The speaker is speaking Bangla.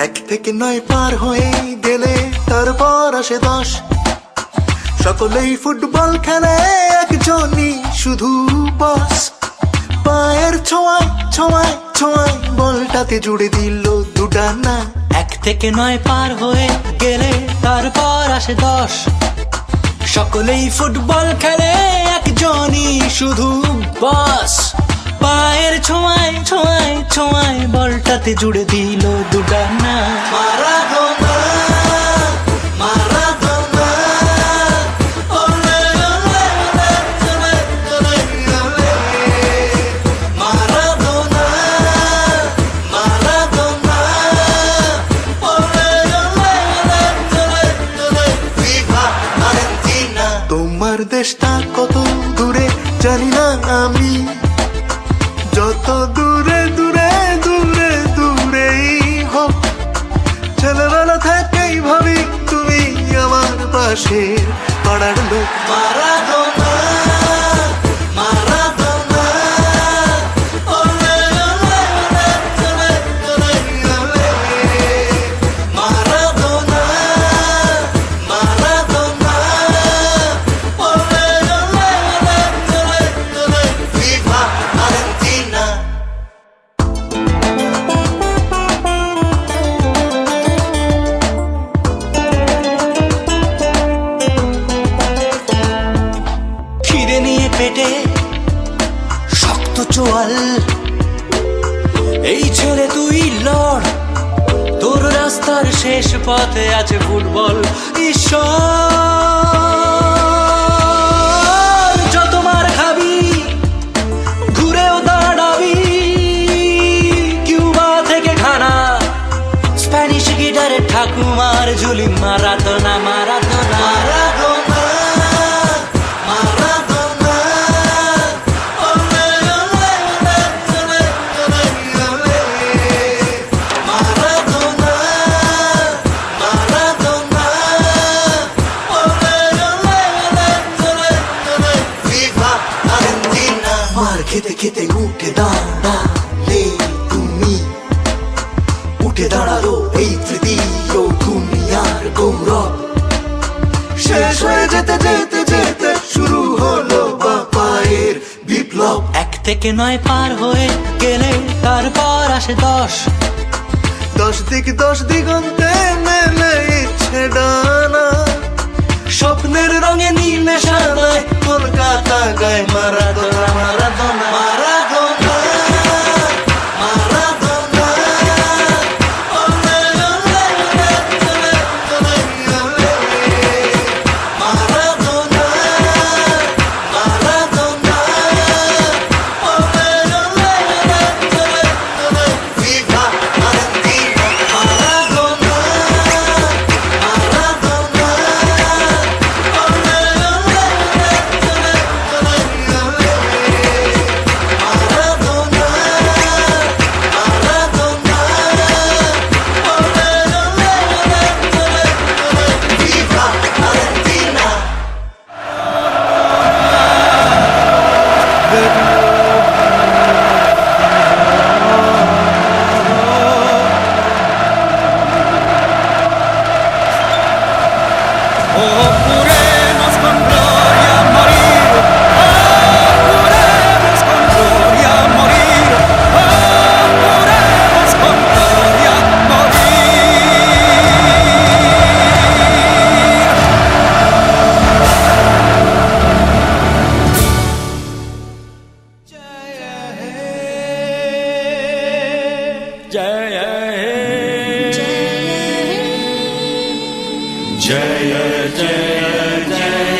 এক থেকে 9 পার হয়ে গেলে তারপর আসে 10। সকলেই ফুটবল খেলে, একজনই শুধু বস। পায়ের ছোঁয়ায় ছোঁয়ায় ছোঁয়ায় বলটাতে জুড়ে দিল দুডানা। 1 থেকে 9 পার হয়ে গেলে তারপর আসে 10। সকলেই ফুটবল খেলে, একজনই শুধু বস। পায়ের ছোঁয়ায় ছোঁয়ায় ছোঁয়ায় বলটাতে জুড়ে দিল দুডানা। মারাদোনা, মারাদোনা, ওলে ওলে ওলে ওলে ওলে। মারাদোনা, মারাদোনা, ওলে ওলে ওলে ওলে। Viva Argentina. তোমার দেশটা কত দূরে জানি না আমি, যত দূরে দূরে দূরে দূরেই হোক। ছেলেবেলা থেকেই ভাবি তুমি আমার পাশের পাড়ার লোক। মারাদোনা, মারাদোনা, ওলে ওলে ওলে ওলে ওলে। মারাদোনা, মারাদোনা, ওলে ওলে ওলে ওলে। Viva Argentina. খিদে নিয়ে পেটে শক্ত চোয়াল, এই ছেড়ে তুই লড়। তোর রাস্তার শেষ পথে আছে ফুটবল। ঈশ্বর, যত মার খাবি ঘুরেও দাঁড়াবি। কিউবা থেকে ঘানা, স্প্যানিশ গিটারের ঠাকুমার ঝুলি। মারাদোনা, মারাদোনা, মারাদোনা, মারাদোনা, ওলে ওলে ওলে ওলে ওলে। মারাদোনা, মারাদোনা, ওলে ওলে ওলে ওলে। Viva Argentina. মার খেতে খেতে উঠে দাঁড়ালে তুমি, উঠে দাঁড়ালো এই তৃতীয় দুনিয়ার গৌরব। শেষ হয়ে যেতে যেতে যেতে শুরু হলো বাপায়ের বিপ্লব। 1 থেকে 9 পার হয়ে গেলে তারপর আসে 10। 10 দিক 10 দিগন্তে মেলে ইচ্ছে ডানা। স্বপ্নের রঙে নীলে সাদায় কলকাতা গায় মারাদোনা, মারাদোনা, মারাদোনা, মারাদোনা, ওলে ওলে ওলে ওলে ওলে। মারাদোনা, মারাদোনা, ওলে ওলে ওলে ওলে। Viva Argentina. মারাদোনা, মারাদোনা, ওলে ওলে ওলে ওলে ওলে। মারাদোনা, মারাদোনা, ওলে ওলে ওলে ওলে। Viva Argentina. Juremos con gloria morir, juremos con gloria morir, juremos con gloria morir. Jaya he, Jaya Jaya Jaya.